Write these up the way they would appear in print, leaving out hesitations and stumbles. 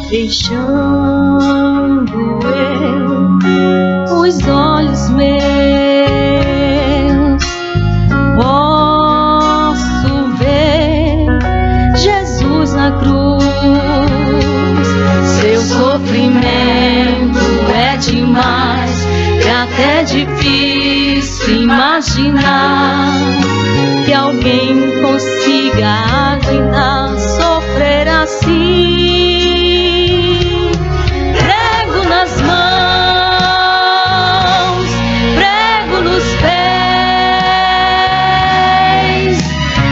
fechando eu os olhos meus, posso ver Jesus na cruz. Seu sofrimento é demais, é até difícil imaginar que alguém consiga aguentar sofrer assim. Prego nas mãos, prego nos pés,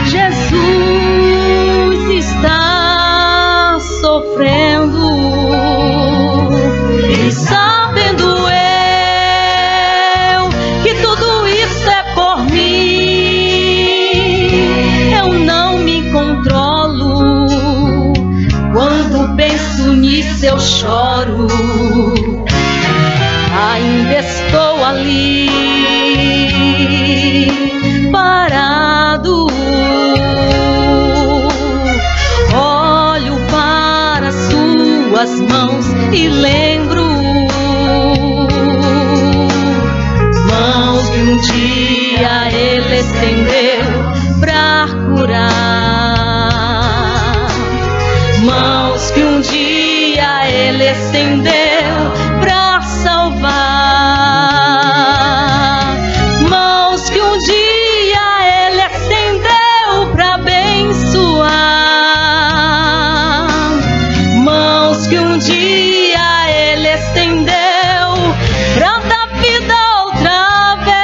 Jesus está sofrendo, e sabendo eu que tudo isso é por mim, eu não me controlo. Quando penso nisso eu choro. Ainda estou ali parado, olho para suas mãos e lembro, mãos que um dia ele estendeu pra curar, mãos que um dia ele estendeu pra salvar, mãos que um dia ele estendeu pra abençoar, mãos que um dia ele estendeu pra dar vida outra vez.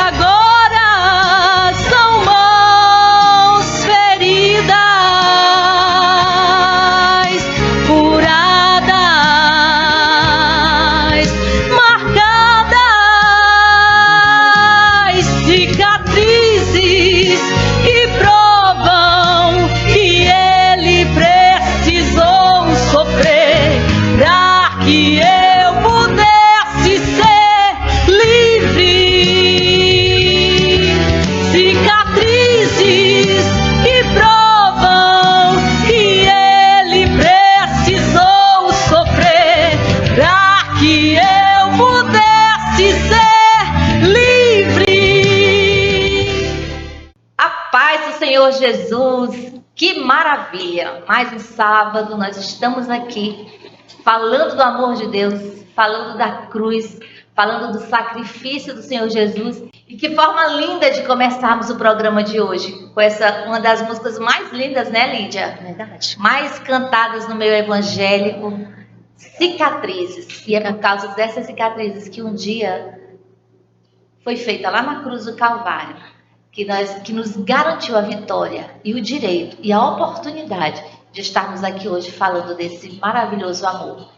Agora são mãos feridas, furadas, marcadas, cicatrizes que provam que ele precisou sofrer para que eu pudesse ser livre. Cicatrizes que provam que ele precisou sofrer para que eu pudesse ser livre. A paz do Senhor Jesus, que maravilha! Mais um sábado nós estamos aqui falando do amor de Deus, falando da cruz, falando do sacrifício do Senhor Jesus. E que forma linda de começarmos o programa de hoje com essa, uma das músicas mais lindas, né, Lídia? Verdade. Mais cantadas no meio evangélico, Cicatrizes. E é por causa dessas cicatrizes que um dia foi feita lá na cruz do Calvário, que nos garantiu a vitória e o direito e a oportunidade de estarmos aqui hoje falando desse maravilhoso amor.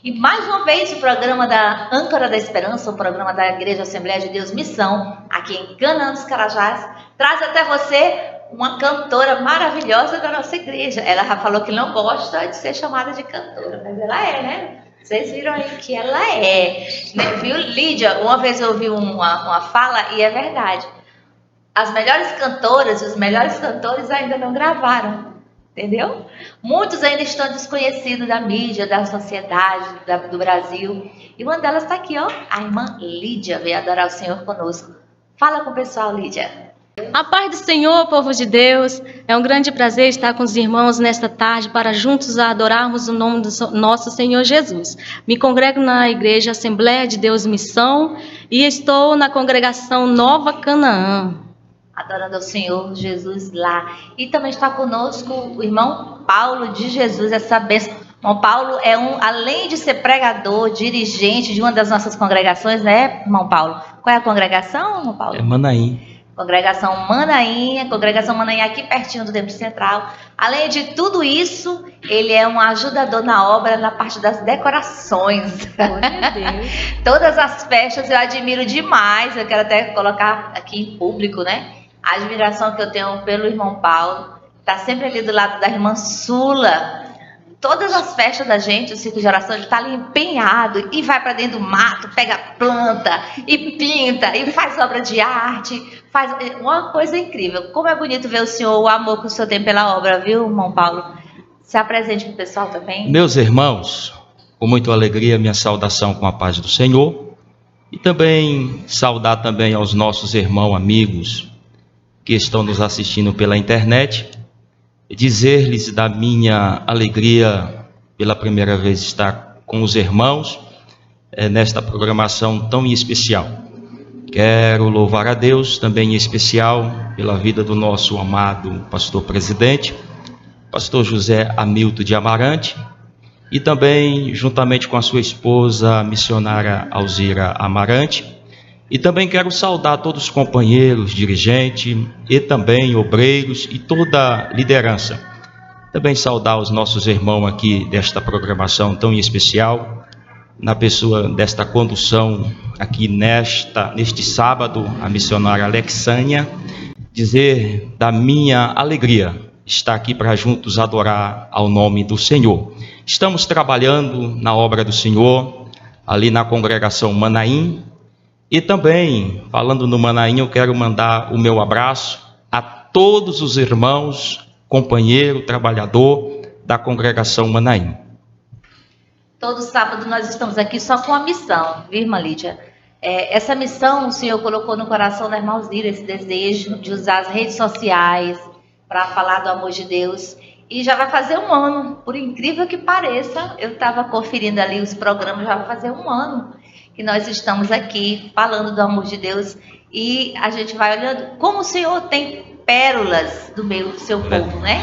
E mais uma vez o programa da Âncora da Esperança, o programa da Igreja Assembleia de Deus Missão, aqui em Canaã dos Carajás, traz até você uma cantora maravilhosa da nossa igreja. Ela já falou que não gosta de ser chamada de cantora, mas ela é, né? Vocês viram aí que ela é, né? Viu, Lídia? Uma vez eu ouvi uma fala e é verdade. As melhores cantoras e os melhores cantores ainda não gravaram, entendeu? Muitos ainda estão desconhecidos da mídia, da sociedade, do Brasil. E uma delas está aqui, ó, a irmã Lídia, veio adorar o Senhor conosco. Fala com o pessoal, Lídia. A paz do Senhor, povo de Deus. É um grande prazer estar com os irmãos nesta tarde para juntos adorarmos o nome do nosso Senhor Jesus. Me congrego na Igreja Assembleia de Deus Missão e estou na congregação Nova Canaã. Adorando ao Senhor Jesus lá. E também está conosco o irmão Paulo de Jesus, essa bênção. O irmão Paulo é além de ser pregador, dirigente de uma das nossas congregações, né, irmão Paulo? Qual é a congregação, irmão Paulo? É Manaim. Congregação Manainha aqui pertinho do Templo Central. Além de tudo isso, ele é um ajudador na obra, na parte das decorações. Glória a Deus. Todas as festas eu admiro demais, eu quero até colocar aqui em público, né? A admiração que eu tenho pelo irmão Paulo, está sempre ali do lado da irmã Sula. Todas as festas da gente, o ciclo de oração, ele está ali empenhado e vai para dentro do mato, pega planta e pinta e faz obra de arte, faz uma coisa incrível. Como é bonito ver o senhor, o amor que o senhor tem pela obra, viu, irmão Paulo? Se apresente para o pessoal também. Meus irmãos, com muita alegria, minha saudação com a paz do Senhor. E também saudar também aos nossos irmãos, amigos que estão nos assistindo pela internet. E dizer-lhes da minha alegria pela primeira vez estar com os irmãos nesta programação tão especial. Quero louvar a Deus também em especial pela vida do nosso amado pastor presidente, pastor José Hamilton de Amarante, e também juntamente com a sua esposa, a missionária Alzira Amarante. E também quero saudar todos os companheiros, dirigentes e também obreiros e toda a liderança. Também saudar os nossos irmãos aqui desta programação tão especial, na pessoa desta condução aqui neste sábado, a missionária Alexânia. Dizer da minha alegria estar aqui para juntos adorar ao nome do Senhor. Estamos trabalhando na obra do Senhor, ali na congregação Manaim. E também, falando no Manaim, eu quero mandar o meu abraço a todos os irmãos, companheiro, trabalhador da congregação Manaim. Todo sábado nós estamos aqui só com a missão, viu, irmã Lídia? Essa missão o Senhor colocou no coração da irmã Alzira, esse desejo de usar as redes sociais para falar do amor de Deus. E já vai fazer um ano, por incrível que pareça, eu estava conferindo ali os programas, já vai fazer um ano que nós estamos aqui falando do amor de Deus, e a gente vai olhando como o Senhor tem pérolas do meio do seu povo, né?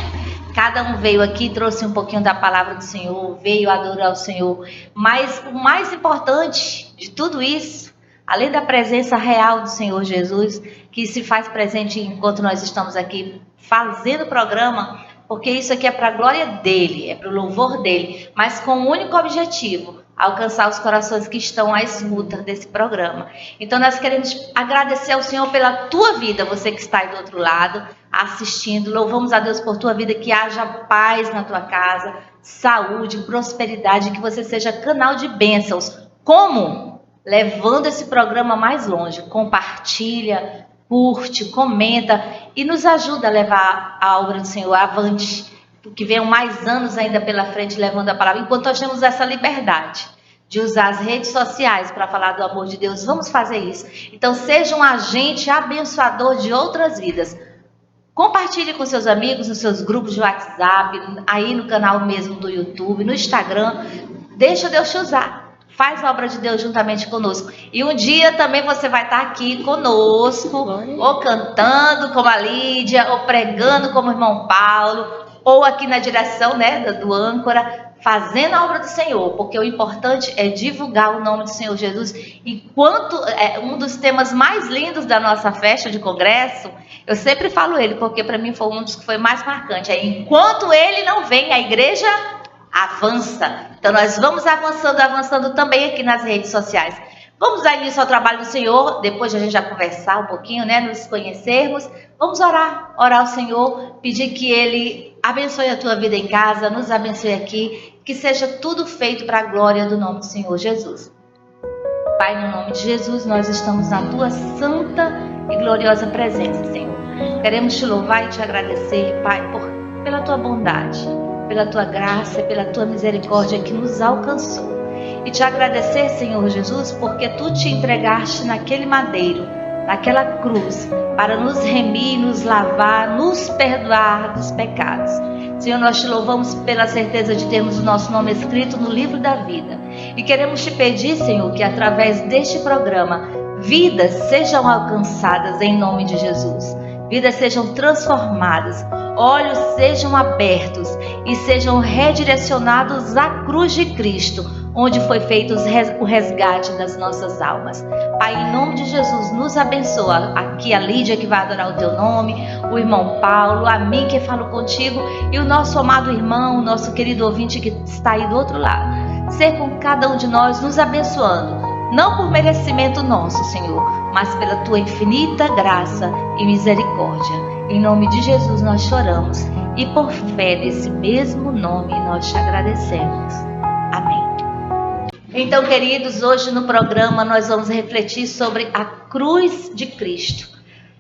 Cada um veio aqui, trouxe um pouquinho da palavra do Senhor, veio adorar o Senhor, mas o mais importante de tudo isso, além da presença real do Senhor Jesus, que se faz presente enquanto nós estamos aqui fazendo o programa, porque isso aqui é para a glória dele, é para o louvor dele, mas com um único objetivo: alcançar os corações que estão à escuta desse programa. Então nós queremos agradecer ao Senhor pela tua vida, você que está aí do outro lado, assistindo. Louvamos a Deus por tua vida, que haja paz na tua casa, saúde, prosperidade, que você seja canal de bênçãos. Como? Levando esse programa mais longe. Compartilha, curte, comenta e nos ajuda a levar a obra do Senhor avante, que venham mais anos ainda pela frente levando a palavra, enquanto nós temos essa liberdade de usar as redes sociais para falar do amor de Deus. Vamos fazer isso. Então seja um agente abençoador de outras vidas. Compartilhe com seus amigos, nos seus grupos de WhatsApp, aí no canal mesmo do YouTube, no Instagram. Deixa Deus te usar. Faz a obra de Deus juntamente conosco. E um dia também você vai estar aqui conosco, ou cantando como a Lídia, ou pregando como o irmão Paulo, ou aqui na direção, né, do âncora, fazendo a obra do Senhor, porque o importante é divulgar o nome do Senhor Jesus. Enquanto um dos temas mais lindos da nossa festa de congresso, eu sempre falo ele, porque para mim foi um dos que foi mais marcante, enquanto ele não vem, a igreja avança. Então nós vamos avançando também aqui nas redes sociais. Vamos dar início ao trabalho do Senhor, depois de a gente já conversar um pouquinho, né, nos conhecermos. Vamos orar ao Senhor, pedir que Ele abençoe a tua vida em casa, nos abençoe aqui, que seja tudo feito para a glória do nome do Senhor Jesus. Pai, no nome de Jesus, nós estamos na tua santa e gloriosa presença, Senhor. Queremos te louvar e te agradecer, Pai, pela tua bondade, pela tua graça, pela tua misericórdia que nos alcançou. E te agradecer, Senhor Jesus, porque tu te entregaste naquele madeiro, naquela cruz, para nos remir, nos lavar, nos perdoar dos pecados. Senhor, nós te louvamos pela certeza de termos o nosso nome escrito no livro da vida. E queremos te pedir, Senhor, que através deste programa, vidas sejam alcançadas em nome de Jesus. Vidas sejam transformadas, olhos sejam abertos e sejam redirecionados à cruz de Cristo, onde foi feito o resgate das nossas almas. Pai, em nome de Jesus, nos abençoa. Aqui a Lídia, que vai adorar o teu nome, o irmão Paulo, a mim que falo contigo, e o nosso amado irmão, o nosso querido ouvinte que está aí do outro lado. Ser com cada um de nós, nos abençoando, não por merecimento nosso, Senhor, mas pela tua infinita graça e misericórdia. Em nome de Jesus nós choramos, e por fé desse mesmo nome nós te agradecemos. Amém. Então, queridos, hoje no programa nós vamos refletir sobre a cruz de Cristo.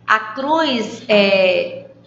A cruz,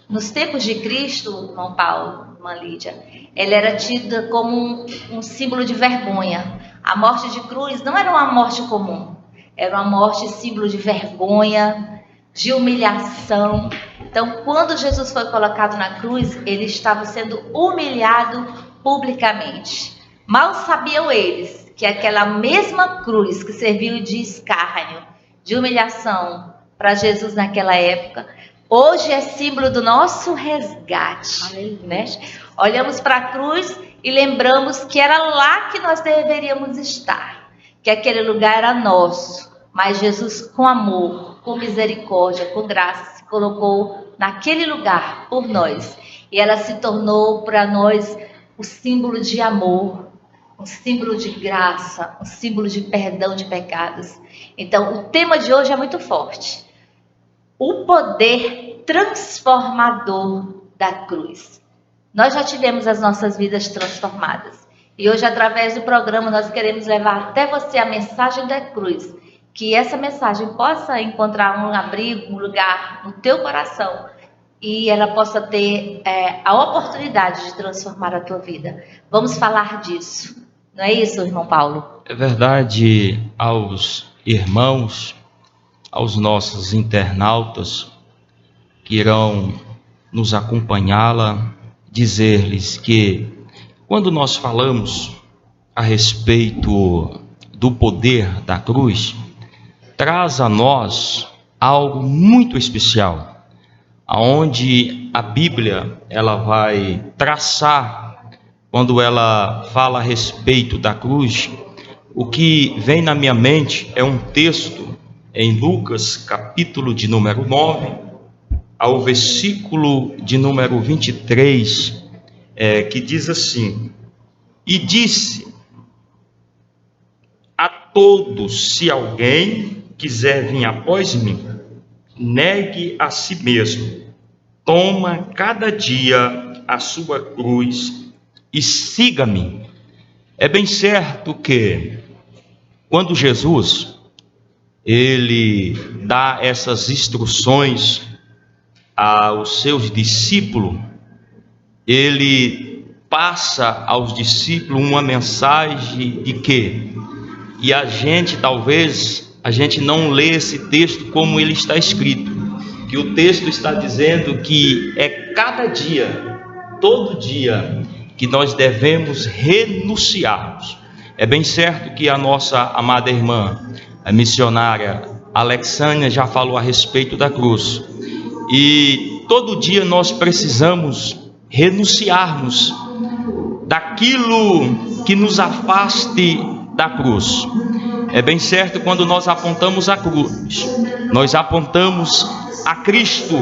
nos tempos de Cristo, irmão Paulo, irmã Lídia, ela era tida como um símbolo de vergonha. A morte de cruz não era uma morte comum, era uma morte símbolo de vergonha, de humilhação. Então, quando Jesus foi colocado na cruz, ele estava sendo humilhado publicamente. Mal sabiam eles que aquela mesma cruz que serviu de escárnio, de humilhação para Jesus naquela época, hoje é símbolo do nosso resgate, né? Olhamos para a cruz e lembramos que era lá que nós deveríamos estar, que aquele lugar era nosso, mas Jesus, com amor, com misericórdia, com graça, se colocou naquele lugar por nós, e ela se tornou para nós o símbolo de amor, um símbolo de graça, um símbolo de perdão de pecados. Então, o tema de hoje é muito forte. O poder transformador da cruz. Nós já tivemos as nossas vidas transformadas. E hoje, através do programa, nós queremos levar até você a mensagem da cruz. Que essa mensagem possa encontrar um abrigo, um lugar no teu coração. E ela possa ter a oportunidade de transformar a tua vida. Vamos falar disso. Não é isso, irmão Paulo? É verdade, aos irmãos, aos nossos internautas que irão nos acompanhá-la, dizer-lhes que quando nós falamos a respeito do poder da cruz, traz a nós algo muito especial, aonde a Bíblia ela vai traçar. Quando ela fala a respeito da cruz, o que vem na minha mente é um texto em Lucas, capítulo de número 9, ao versículo de número 23, que diz assim: E disse a todos, se alguém quiser vir após mim, negue a si mesmo, toma cada dia a sua cruz e siga-me. É bem certo que quando Jesus ele dá essas instruções aos seus discípulos, ele passa aos discípulos uma mensagem de que, e a gente talvez não lê esse texto como ele está escrito, que o texto está dizendo que é cada dia, todo dia, que nós devemos renunciarmos. É bem certo que a nossa amada irmã, a missionária Alexânia, já falou a respeito da cruz. E todo dia nós precisamos renunciarmos daquilo que nos afaste da cruz. É bem certo quando nós apontamos a cruz, nós apontamos a Cristo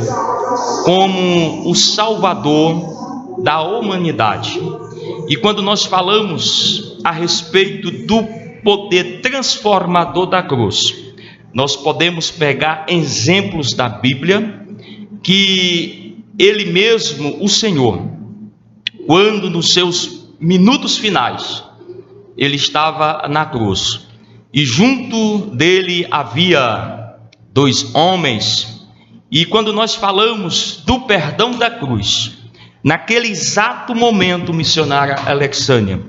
como o Salvador da humanidade. E quando nós falamos a respeito do poder transformador da cruz, nós podemos pegar exemplos da Bíblia que ele mesmo, o Senhor, quando nos seus minutos finais, ele estava na cruz, e junto dele havia 2 homens, e quando nós falamos do perdão da cruz, naquele exato momento, missionária Alexânia,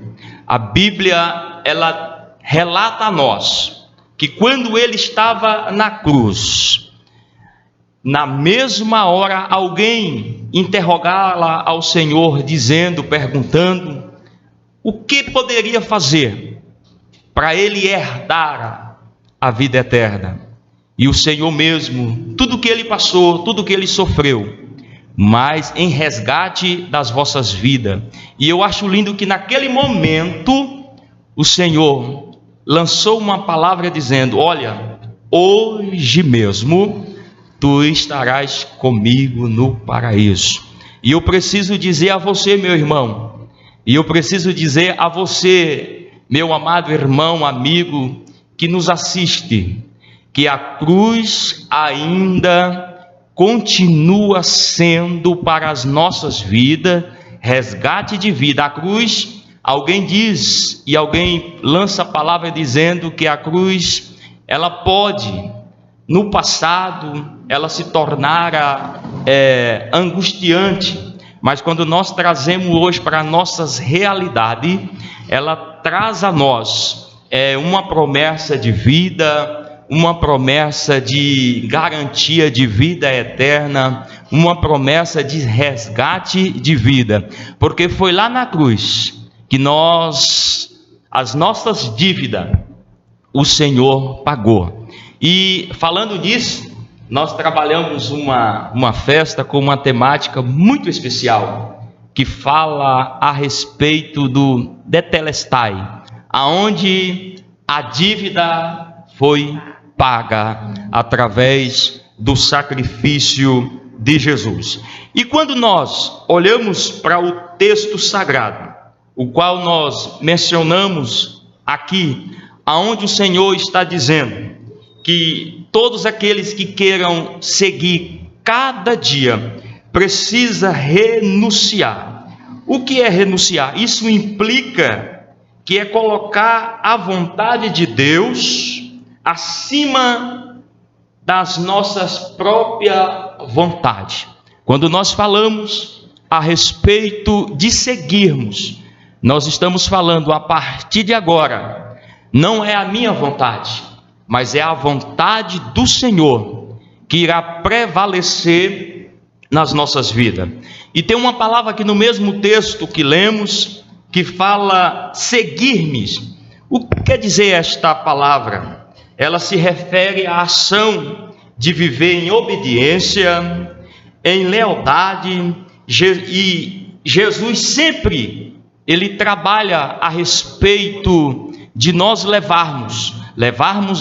a Bíblia ela relata a nós que quando ele estava na cruz, na mesma hora alguém interrogá-la ao Senhor, perguntando o que poderia fazer para ele herdar a vida eterna. E o Senhor mesmo, tudo que ele passou, tudo que ele sofreu, mas em resgate das vossas vidas. E eu acho lindo que naquele momento o Senhor lançou uma palavra dizendo: olha, hoje mesmo tu estarás comigo no paraíso. E eu preciso dizer a você, meu irmão, e eu preciso dizer a você, meu amado irmão, amigo, que nos assiste, que a cruz ainda continua sendo para as nossas vidas resgate de vida. A cruz, alguém diz, e alguém lança a palavra dizendo que a cruz, ela pode, no passado, ela se tornara angustiante, mas quando nós trazemos hoje para nossas realidades, ela traz a nós uma promessa de vida, uma promessa de garantia de vida eterna, uma promessa de resgate de vida, porque foi lá na cruz que as nossas dívidas, o Senhor pagou. E falando nisso, nós trabalhamos uma festa com uma temática muito especial, que fala a respeito do Tetelestai, aonde a dívida foi paga através do sacrifício de Jesus. E quando nós olhamos para o texto sagrado, o qual nós mencionamos aqui, aonde o Senhor está dizendo que todos aqueles que queiram seguir cada dia precisa renunciar. O que é renunciar? Isso implica que é colocar a vontade de Deus acima das nossas próprias vontades. Quando nós falamos a respeito de seguirmos, nós estamos falando a partir de agora, não é a minha vontade, mas é a vontade do Senhor que irá prevalecer nas nossas vidas. E tem uma palavra aqui no mesmo texto que lemos, que fala seguir-me. O que quer dizer esta palavra? Ela se refere à ação de viver em obediência, em lealdade, e Jesus sempre, ele trabalha a respeito de nós levarmos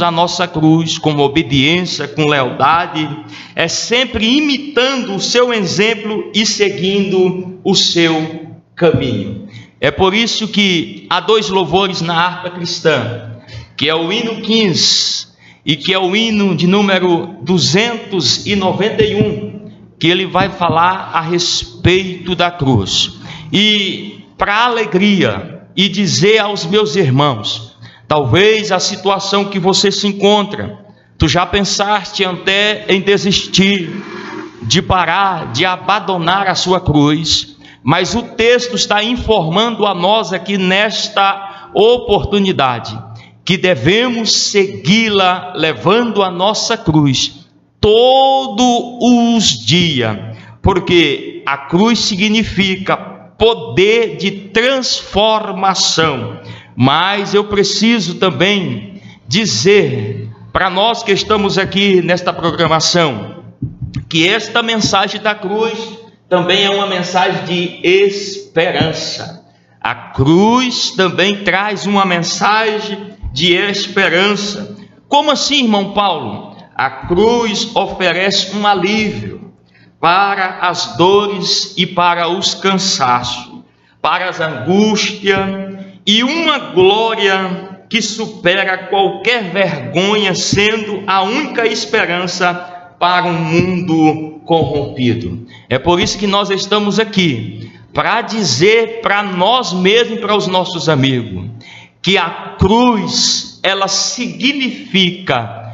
a nossa cruz com obediência, com lealdade, é sempre imitando o seu exemplo e seguindo o seu caminho. É por isso que há 2 louvores na harpa cristã, que é o hino 15 e que é o hino de número 291, que ele vai falar a respeito da cruz. E para alegria e dizer aos meus irmãos, talvez a situação que você se encontra, tu já pensaste até em desistir, de parar, de abandonar a sua cruz, mas o texto está informando a nós aqui nesta oportunidade, que devemos segui-la levando a nossa cruz todos os dias, porque a cruz significa poder de transformação. Mas eu preciso também dizer para nós que estamos aqui nesta programação, que esta mensagem da cruz também é uma mensagem de esperança. A cruz também traz uma mensagem de esperança. Como assim, irmão Paulo? A cruz oferece um alívio para as dores e para os cansaços, para as angústias, e uma glória que supera qualquer vergonha, sendo a única esperança para um mundo corrompido. É por isso que nós estamos aqui, para dizer para nós mesmos e para os nossos amigos, que a cruz, ela significa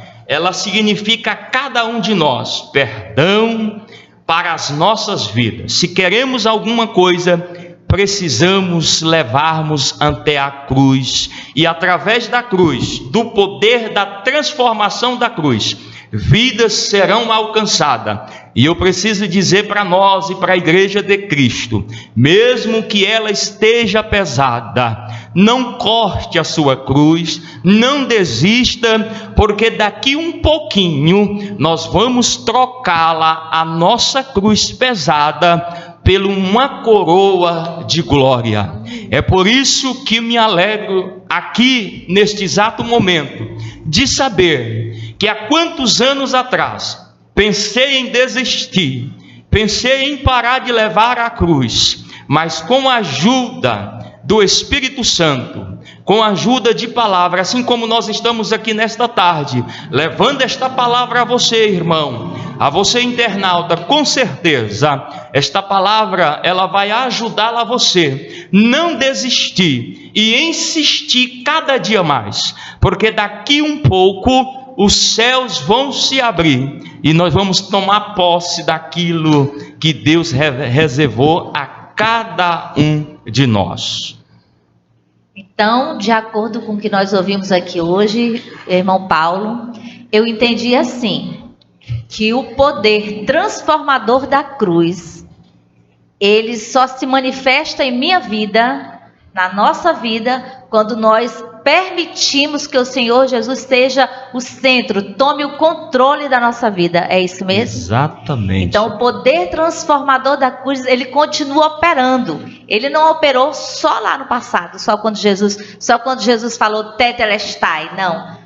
a cada um de nós perdão para as nossas vidas. Se queremos alguma coisa, precisamos levarmos até a cruz, e através da cruz, do poder da transformação da cruz, vidas serão alcançadas. E eu preciso dizer para nós e para a igreja de Cristo, mesmo que ela esteja pesada, não corte a sua cruz, não desista, porque daqui um pouquinho nós vamos trocá-la, a nossa cruz pesada, por uma coroa de glória. É por isso que me alegro aqui neste exato momento de saber que há quantos anos atrás pensei em desistir, pensei em parar de levar a cruz, mas com a ajuda do Espírito Santo, com a ajuda de palavra, assim como nós estamos aqui nesta tarde, levando esta palavra a você, irmão, a você, internauta, com certeza, esta palavra, ela vai ajudá-la a você não desistir e insistir cada dia mais, porque daqui um pouco os céus vão se abrir e nós vamos tomar posse daquilo que Deus reservou a cada um de nós. Então, de acordo com o que nós ouvimos aqui hoje, irmão Paulo, eu entendi assim, que o poder transformador da cruz, ele só se manifesta em minha vida, na nossa vida, quando nós permitimos que o Senhor Jesus seja o centro, tome o controle da nossa vida. É isso mesmo? Exatamente. Então, o poder transformador da cruz, ele continua operando. Ele não operou só lá no passado, só quando Jesus falou tetelestai, não.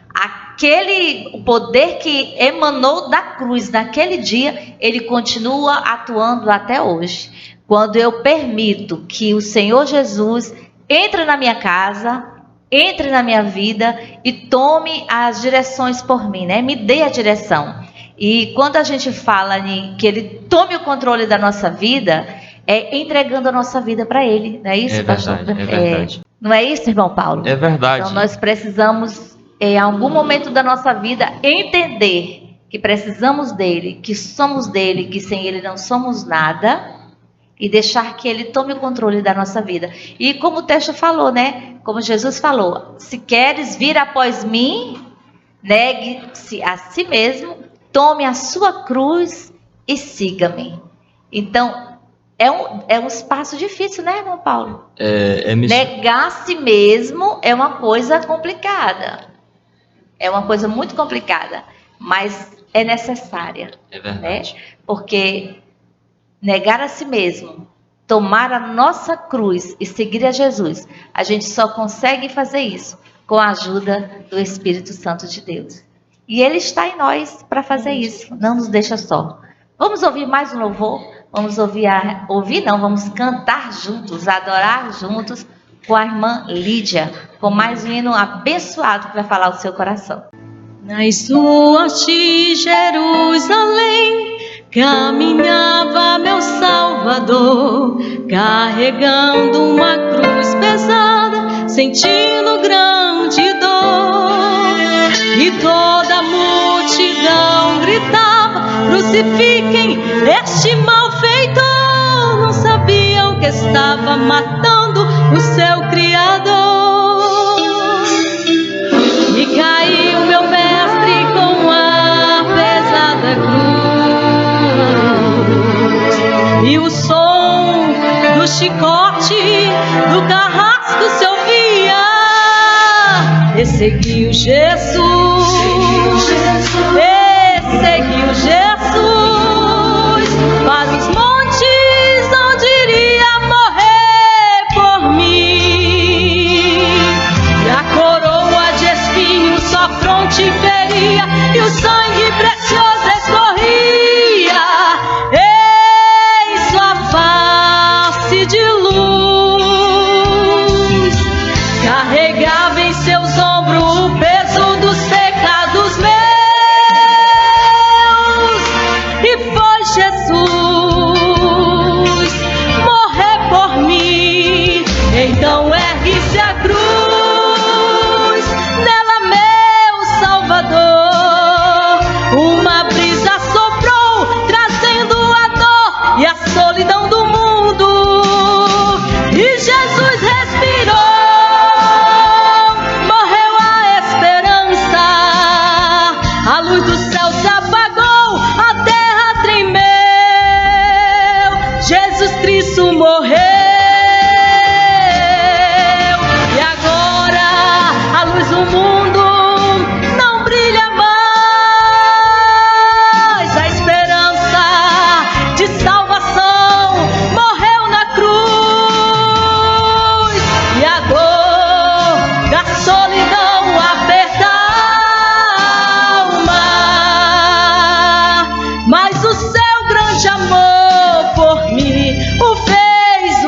O poder que emanou da cruz naquele dia, ele continua atuando até hoje. Quando eu permito que o Senhor Jesus entre na minha casa, entre na minha vida e tome as direções por mim, né? Me dê a direção. E quando a gente fala que ele tome o controle da nossa vida, é entregando a nossa vida para ele, não é isso, pastor? É verdade. Não é isso, irmão Paulo? É verdade. Então nós precisamos, em algum momento da nossa vida, entender que precisamos dele, que somos dele, que sem ele não somos nada, e deixar que ele tome o controle da nossa vida. E como o texto falou, né? Como Jesus falou, se queres vir após mim, negue-se a si mesmo, tome a sua cruz e siga-me. Então, é um espaço difícil, né, irmão Paulo? Negar a si mesmo é uma coisa complicada. É uma coisa muito complicada, mas é necessária. É verdade. Né? Porque negar a si mesmo, tomar a nossa cruz e seguir a Jesus, a gente só consegue fazer isso com a ajuda do Espírito Santo de Deus. E Ele está em nós para fazer isso, não nos deixa só. Vamos ouvir mais um louvor? Vamos vamos cantar juntos, adorar juntos com a irmã Lídia, com mais um hino abençoado que vai falar o seu coração. Nas ruas de Jerusalém caminhava meu Salvador, carregando uma cruz pesada, sentindo grande dor. E toda a multidão gritava: crucifiquem este malfeitor. Não sabiam que estava matando o seu Criador. E caiu meu mestre com a pesada cruz, e o som do chicote, do carrasco se ouvia. E seguiu Jesus, para os montes onde iria morrer por mim. E a coroa de espinhos sua fronte feria, e o sangue precioso escorria em sua face de luz. Carregava em seus ombros o peso dos pecados meus, e foi Jesus morrer por mim. Então ergue-se a cruz, nela meu Salvador. Uma brisa soprou, trazendo a dor e a solidão do mundo, e Jesus respirou. A luz do céu se apagou, a terra tremeu, Jesus Cristo morreu. E agora a luz do mundo não brilha mais. A esperança de salvação morreu na cruz, e a dor da solidão aperta. Mas o seu grande amor por mim o fez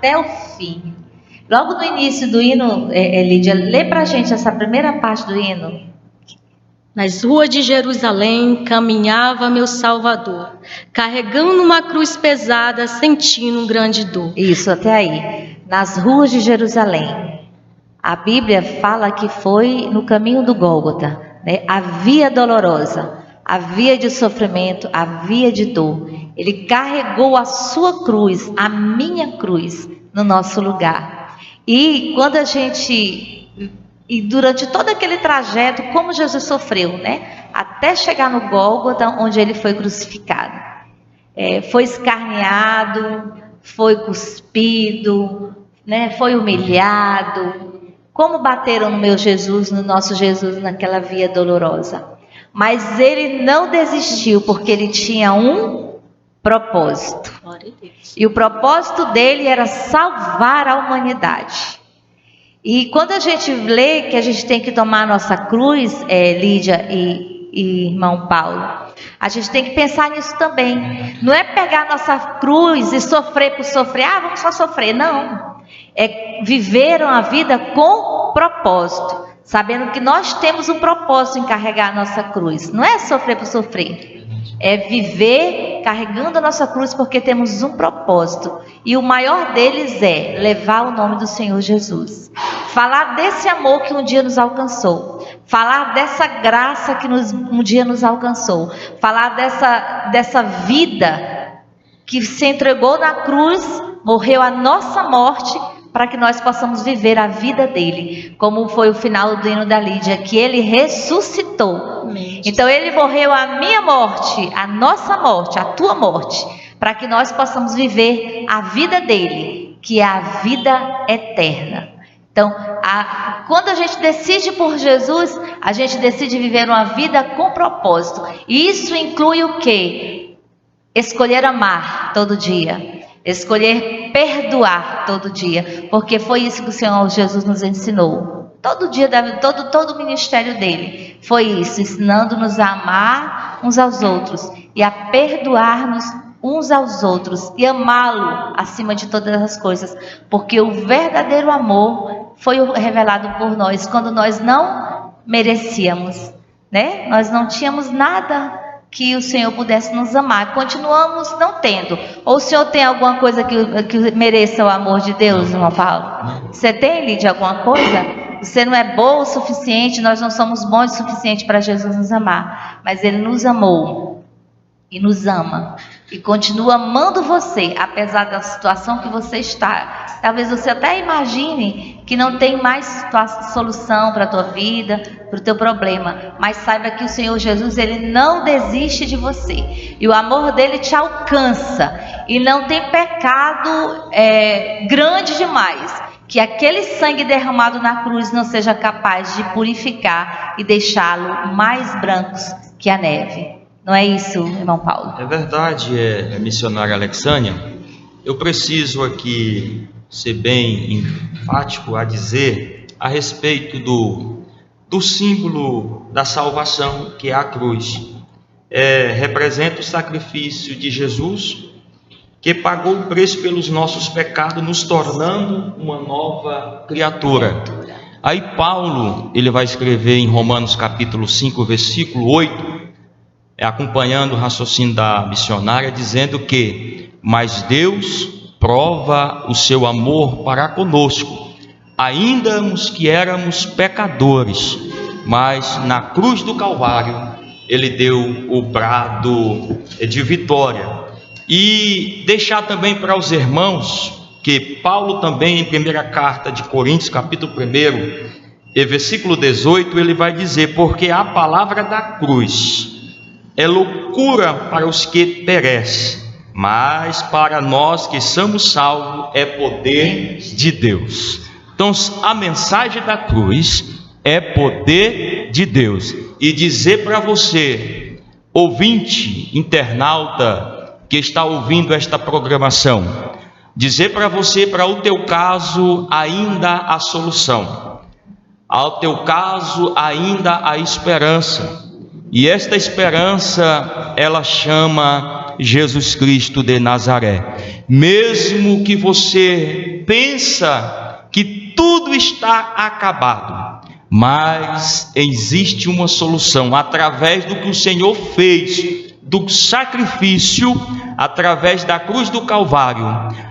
até o fim. Logo no início do hino, Lídia, lê pra gente essa primeira parte do hino. Nas ruas de Jerusalém caminhava meu Salvador, carregando uma cruz pesada, sentindo um grande dor. Isso, até aí. Nas ruas de Jerusalém. A Bíblia fala que foi no caminho do Gólgota, né? A via dolorosa, a via de sofrimento, a via de dor. Ele carregou a sua cruz, a minha cruz, no nosso lugar. E quando a gente... E durante todo aquele trajeto, como Jesus sofreu, né? Até chegar no Gólgota, onde ele foi crucificado. Foi escarneado, foi cuspido, né? Foi humilhado. Como bateram no meu Jesus, no nosso Jesus, naquela via dolorosa. Mas ele não desistiu, porque ele tinha um propósito. E o propósito dele era salvar a humanidade. E quando a gente lê que a gente tem que tomar a nossa cruz, Lídia e irmão Paulo, a gente tem que pensar nisso também. Não é pegar a nossa cruz e sofrer por sofrer. Vamos só sofrer. Não. É viver uma vida com propósito. Sabendo que nós temos um propósito em carregar a nossa cruz. Não é sofrer por sofrer. É viver carregando a nossa cruz porque temos um propósito. E o maior deles é levar o nome do Senhor Jesus. Falar desse amor que um dia nos alcançou. Falar dessa graça que um dia nos alcançou. Falar dessa vida que se entregou na cruz, morreu a nossa morte, para que nós possamos viver a vida dele, como foi o final do hino da Lídia, que ele ressuscitou. Então ele morreu a minha morte, a nossa morte, a tua morte, para que nós possamos viver a vida dele, que é a vida eterna. Então, quando a gente decide por Jesus, a gente decide viver uma vida com propósito. E isso inclui o quê? Escolher amar todo dia. Escolher perdoar todo dia, porque foi isso que o Senhor Jesus nos ensinou. Todo dia, todo o ministério dele foi isso, ensinando-nos a amar uns aos outros e a perdoar-nos uns aos outros e amá-lo acima de todas as coisas, porque o verdadeiro amor foi revelado por nós quando nós não merecíamos, né? Nós não tínhamos nada que o Senhor pudesse nos amar. Continuamos não tendo. Ou o Senhor tem alguma coisa que mereça o amor de Deus, irmão Paulo? Você tem, Lídia, alguma coisa? Você não é boa o suficiente, nós não somos bons o suficiente para Jesus nos amar. Mas Ele nos amou e nos ama. E continua amando você, apesar da situação que você está. Talvez você até imagine que não tem mais solução para a tua vida, para o teu problema. Mas saiba que o Senhor Jesus, Ele não desiste de você. E o amor dele te alcança. E não tem pecado grande demais que aquele sangue derramado na cruz não seja capaz de purificar e deixá-lo mais brancos que a neve. Não é isso, irmão Paulo? É verdade, missionária Alexânia. Eu preciso aqui ser bem enfático a dizer a respeito do símbolo da salvação, que é a cruz. Representa o sacrifício de Jesus, que pagou o preço pelos nossos pecados, nos tornando uma nova criatura. Aí Paulo, ele vai escrever em Romanos capítulo 5, versículo 8, acompanhando o raciocínio da missionária, dizendo que, mas Deus prova o seu amor para conosco, ainda que éramos pecadores, mas na cruz do Calvário, Ele deu o brado de vitória. E deixar também para os irmãos, que Paulo também, em primeira carta de Coríntios, capítulo 1, versículo 18, ele vai dizer, porque a palavra da cruz é loucura para os que perecem, mas para nós que somos salvos é poder de Deus. Então a mensagem da cruz é poder de Deus. E dizer para você, ouvinte, internauta, que está ouvindo esta programação, dizer para você, para o teu caso ainda há solução, ao teu caso ainda há esperança. E esta esperança, ela chama Jesus Cristo de Nazaré. Mesmo que você pensa que tudo está acabado, mas existe uma solução através do que o Senhor fez, do sacrifício, através da cruz do Calvário.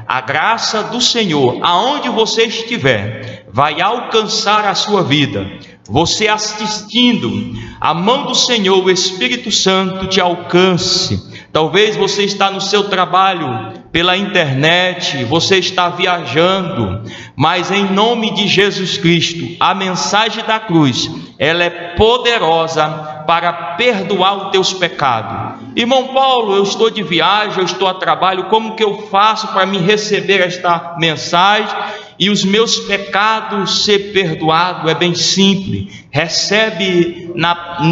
A graça do Senhor, aonde você estiver, vai alcançar a sua vida. Você assistindo, a mão do Senhor, o Espírito Santo te alcance. Talvez você está no seu trabalho pela internet, você está viajando, mas em nome de Jesus Cristo, a mensagem da cruz, ela é poderosa para perdoar os teus pecados. Irmão Paulo, eu estou de viagem, eu estou a trabalho, como que eu faço para me receber esta mensagem e os meus pecados ser perdoados? É bem simples. Recebe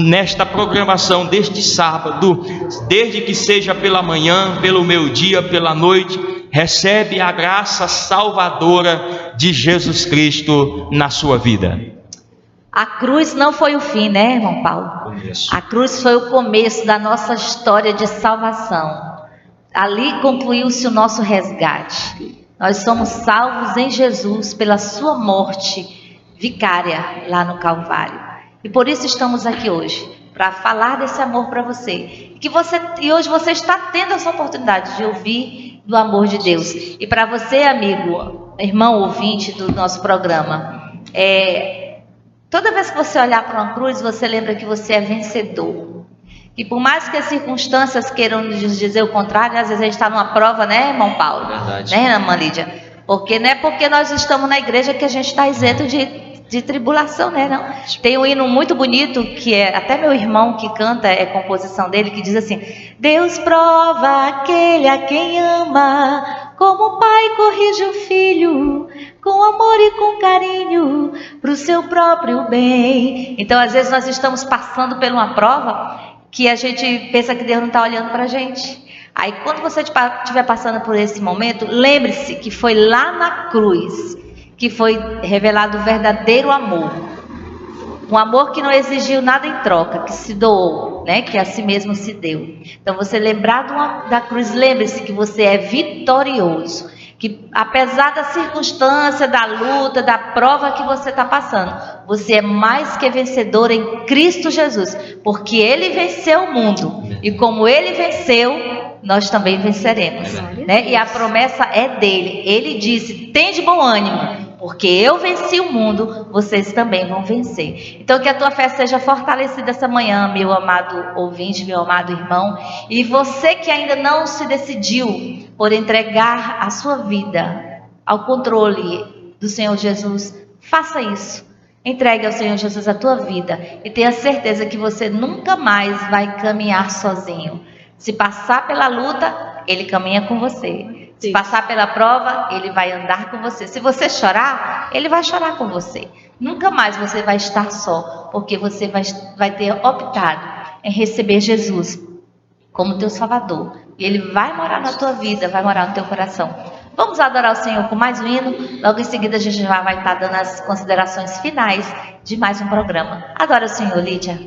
nesta programação deste sábado, desde que seja pela manhã, pelo meio-dia, pela noite, recebe a graça salvadora de Jesus Cristo na sua vida. A cruz não foi o fim, né, irmão Paulo? A cruz foi o começo da nossa história de salvação. Ali concluiu-se o nosso resgate. Nós somos salvos em Jesus pela sua morte vicária lá no Calvário. E por isso estamos aqui hoje, para falar desse amor para você. E hoje você está tendo essa oportunidade de ouvir do amor de Deus. E para você, amigo, irmão ouvinte do nosso programa, toda vez que você olhar para uma cruz, você lembra que você é vencedor. E por mais que as circunstâncias queiram nos dizer o contrário, às vezes a gente está numa prova, né, irmão Paulo? Verdade. Né, irmã Lídia? Porque não é porque nós estamos na igreja que a gente está isento de tribulação, né? Não. Tem um hino muito bonito, que até meu irmão que canta, é composição dele, que diz assim: Deus prova aquele a quem ama, como o pai corrige o filho, com amor e com carinho, para o seu próprio bem. Então, às vezes nós estamos passando por uma prova que a gente pensa que Deus não está olhando para a gente. Aí quando você estiver passando por esse momento, lembre-se que foi lá na cruz que foi revelado o verdadeiro amor. Um amor que não exigiu nada em troca, que se doou, né? Que a si mesmo se deu. Então você lembrar da cruz, lembre-se que você é vitorioso. Que apesar da circunstância, da luta, da prova que você está passando, você é mais que vencedor em Cristo Jesus, porque Ele venceu o mundo, e como Ele venceu, nós também venceremos, né? E a promessa é dele. Ele disse: tem de bom ânimo, porque eu venci o mundo, vocês também vão vencer. Então que a tua fé seja fortalecida essa manhã, meu amado ouvinte, meu amado irmão. E você que ainda não se decidiu por entregar a sua vida ao controle do Senhor Jesus, faça isso. Entregue ao Senhor Jesus a tua vida e tenha certeza que você nunca mais vai caminhar sozinho. Se passar pela luta, Ele caminha com você. Se passar pela prova, Ele vai andar com você. Se você chorar, Ele vai chorar com você. Nunca mais você vai estar só, porque você vai ter optado em receber Jesus como teu Salvador. E Ele vai morar na tua vida, vai morar no teu coração. Vamos adorar o Senhor com mais um hino. Logo em seguida a gente já vai estar dando as considerações finais de mais um programa. Adora o Senhor, Lídia.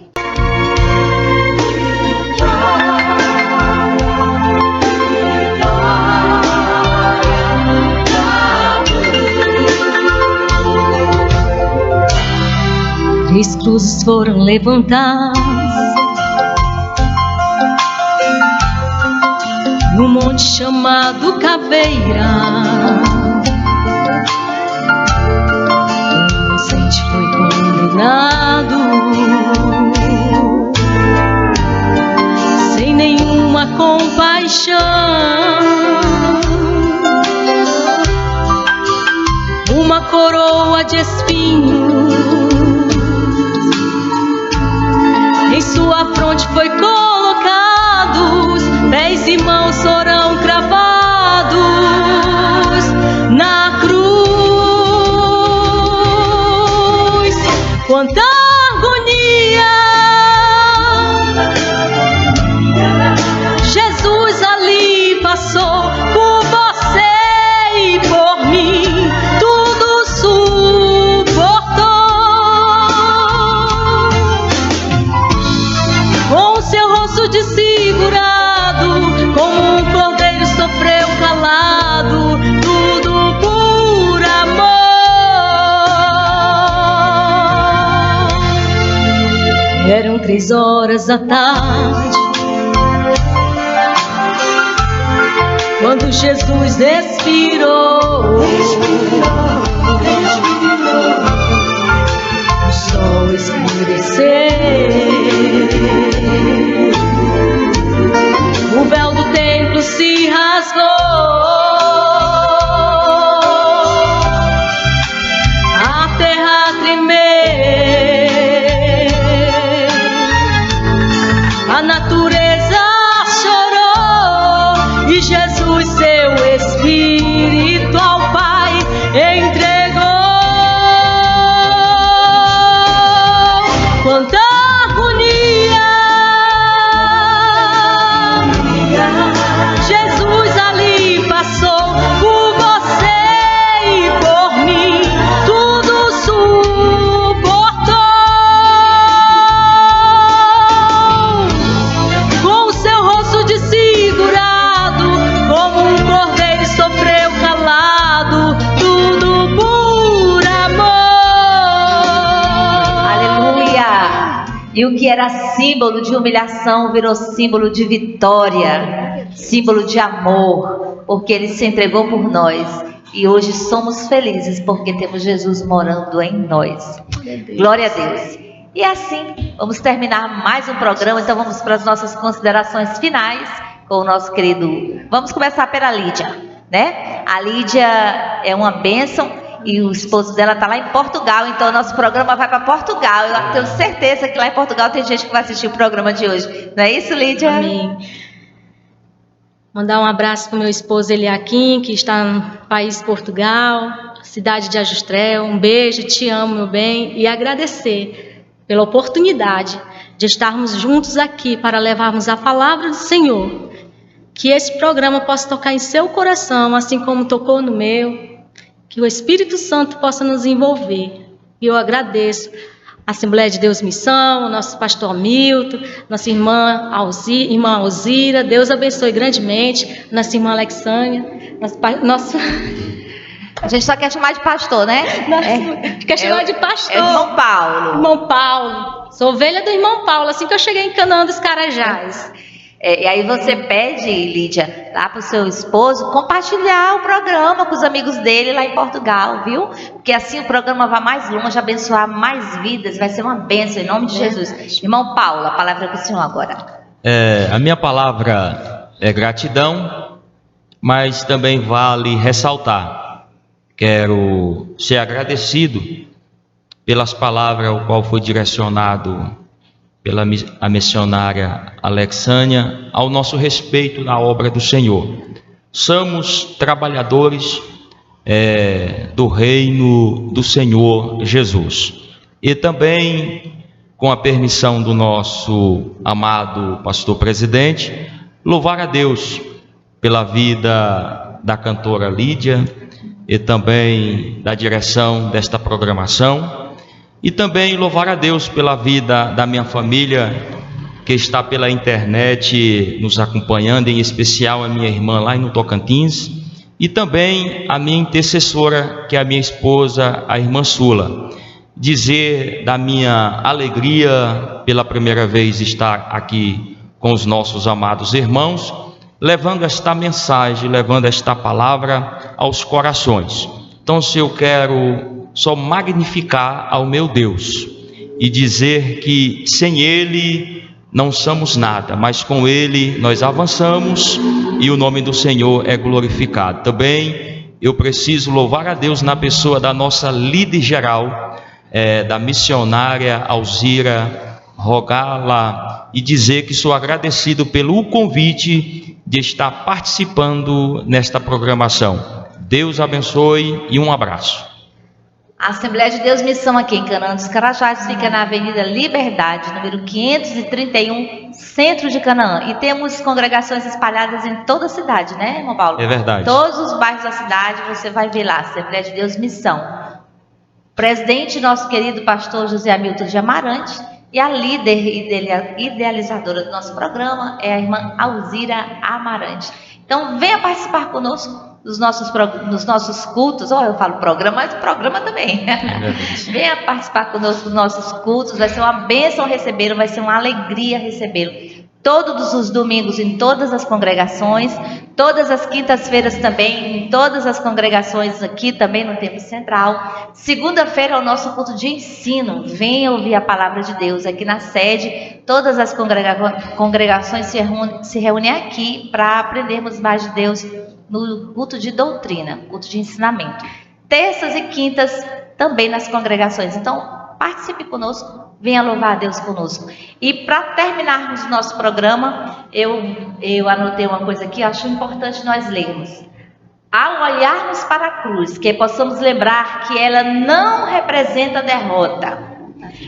Três cruzes foram levantadas no monte chamado Caveira. O inocente foi condenado sem nenhuma compaixão. Uma coroa de espinhos em sua fronte foi colocados, pés e mãos foram cravados na cruz. Quanta agonia! Jesus ali passou por você e por mim, tudo suportou. Com seu rosto desfigurado, com Eram 3 horas da tarde, quando Jesus expirou. O sol escureceu, o véu do templo se rasgou, a terra tremeu, a natureza chorou e Jesus, seu Espírito ao Pai entregou. Quanta harmonia! Jesus ali passou por você e por mim, tudo suportou. Com o seu rosto desfigurado, como um cordeiro sofreu calado, tudo por amor. Aleluia! E o que era símbolo de humilhação virou símbolo de vitória, símbolo de amor, porque Ele se entregou por nós. E hoje somos felizes porque temos Jesus morando em nós. Glória a Deus. E assim, vamos terminar mais um programa. Então vamos para as nossas considerações finais com o nosso querido... Vamos começar pela Lídia, né? A Lídia é uma bênção. E o esposo dela está lá em Portugal, então o nosso programa vai para Portugal. Eu tenho certeza que lá em Portugal tem gente que vai assistir o programa de hoje. Não é isso, Lídia? Amém. Mandar um abraço para o meu esposo Eliakim, que está no país Portugal, cidade de Ajustrel. Um beijo, te amo, meu bem. E agradecer pela oportunidade de estarmos juntos aqui para levarmos a palavra do Senhor. Que esse programa possa tocar em seu coração, assim como tocou no meu. Que o Espírito Santo possa nos envolver. E eu agradeço a Assembleia de Deus Missão, o nosso pastor Milton, nossa irmã Alzira. Deus abençoe grandemente. Nossa irmã Alexânia. A gente só quer chamar de pastor, né? Quer chamar de pastor. É irmão Paulo. Irmão Paulo. Sou ovelha do irmão Paulo, assim que eu cheguei em Canaã dos Carajás. E aí você pede, Lídia, lá para o seu esposo compartilhar o programa com os amigos dele lá em Portugal, viu? Porque assim o programa vai mais longe, abençoar mais vidas, vai ser uma bênção em nome de Jesus. Irmão Paulo, a palavra é com o senhor agora. A minha palavra é gratidão, mas também vale ressaltar. Quero ser agradecido pelas palavras ao qual foi direcionado pela a missionária Alexânia, ao nosso respeito na obra do Senhor. Somos trabalhadores do reino do Senhor Jesus. E também, com a permissão do nosso amado pastor presidente, louvar a Deus pela vida da cantora Lídia e também da direção desta programação. E também louvar a Deus pela vida da minha família, que está pela internet nos acompanhando, em especial a minha irmã lá no Tocantins, e também a minha intercessora, que é a minha esposa, a irmã Sula. Dizer da minha alegria pela primeira vez estar aqui com os nossos amados irmãos, levando esta mensagem, levando esta palavra aos corações. Então, se eu quero só magnificar ao meu Deus e dizer que sem Ele não somos nada, mas com Ele nós avançamos e o nome do Senhor é glorificado. Também eu preciso louvar a Deus na pessoa da nossa líder geral, da missionária Alzira, rogá-la e dizer que sou agradecido pelo convite de estar participando nesta programação. Deus abençoe e um abraço. A Assembleia de Deus Missão aqui em Canaã dos Carajás fica na Avenida Liberdade, número 531, centro de Canaã. E temos congregações espalhadas em toda a cidade, né, irmão Paulo? É verdade. Todos os bairros da cidade você vai ver lá, Assembleia de Deus Missão. Presidente, nosso querido pastor José Hamilton de Amarante. E a líder idealizadora do nosso programa é a irmã Alzira Amarante. Então venha participar conosco. nos nossos cultos. Eu falo programa, mas programa também. Venha participar conosco dos nossos cultos. Vai ser uma bênção recebê-lo, vai ser uma alegria recebê-lo. Todos os domingos em todas as congregações, todas as quintas-feiras também, em todas as congregações aqui também no Templo Central. Segunda-feira é o nosso culto de ensino. Venha ouvir a palavra de Deus aqui na sede. Todas as congregações se reúnem aqui para aprendermos mais de Deus no culto de doutrina, culto de ensinamento. Terças e quintas também nas congregações. Então, participe conosco. Venha louvar a Deus conosco. E para terminarmos o nosso programa, eu anotei uma coisa aqui, acho importante nós lermos. Ao olharmos para a cruz, que possamos lembrar que ela não representa derrota,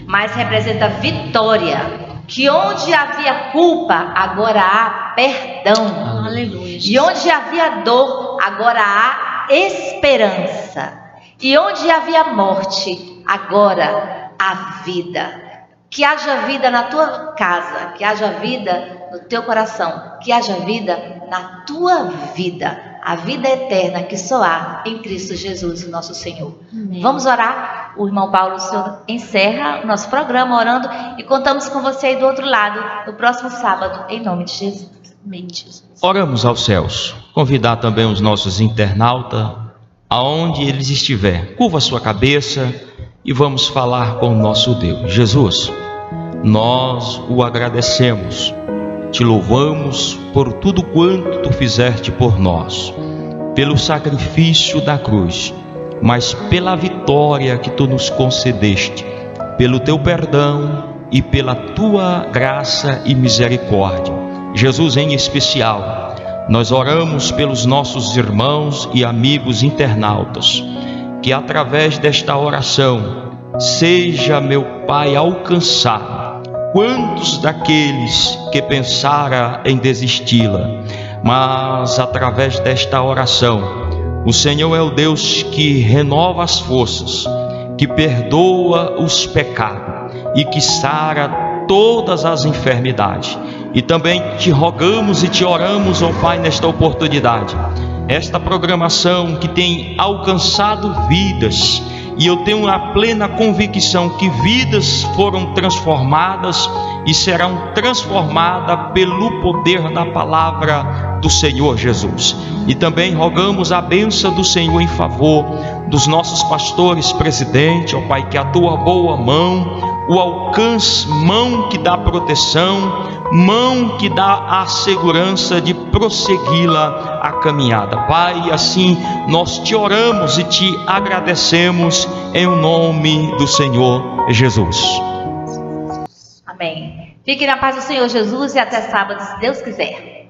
mas representa vitória. Que onde havia culpa, agora há perdão. Aleluia. E onde havia dor, agora há esperança. E onde havia morte, agora há vida. Que haja vida na tua casa, que haja vida no teu coração, que haja vida na tua vida. A vida eterna que só há em Cristo Jesus, o nosso Senhor. Amém. Vamos orar? O irmão Paulo, o senhor encerra o nosso programa orando e contamos com você aí do outro lado no próximo sábado, em nome de Jesus. Amém, Jesus. Oramos aos céus. Convidar também os nossos internautas, aonde eles estiverem. Curva a sua cabeça e vamos falar com o nosso Deus. Jesus, nós o agradecemos. Te louvamos por tudo quanto tu fizeste por nós, pelo sacrifício da cruz, mas pela vitória que tu nos concedeste, pelo teu perdão e pela tua graça e misericórdia. Jesus, em especial, nós oramos pelos nossos irmãos e amigos internautas, que através desta oração seja, meu Pai, alcançado. Quantos daqueles que pensaram em desisti-la, mas através desta oração, o Senhor é o Deus que renova as forças, que perdoa os pecados e que sara todas as enfermidades. E também te rogamos e te oramos, ó Pai, nesta oportunidade, esta programação que tem alcançado vidas. E eu tenho a plena convicção que vidas foram transformadas e serão transformadas pelo poder da palavra do Senhor Jesus. E também rogamos a bênção do Senhor em favor dos nossos pastores, presidente, ó Pai, que a tua boa mão, o alcance, mão que dá proteção, mão que dá a segurança de prossegui-la a caminhada. Pai, assim nós te oramos e te agradecemos em nome do Senhor Jesus. Amém. Fique na paz do Senhor Jesus e até sábado, se Deus quiser.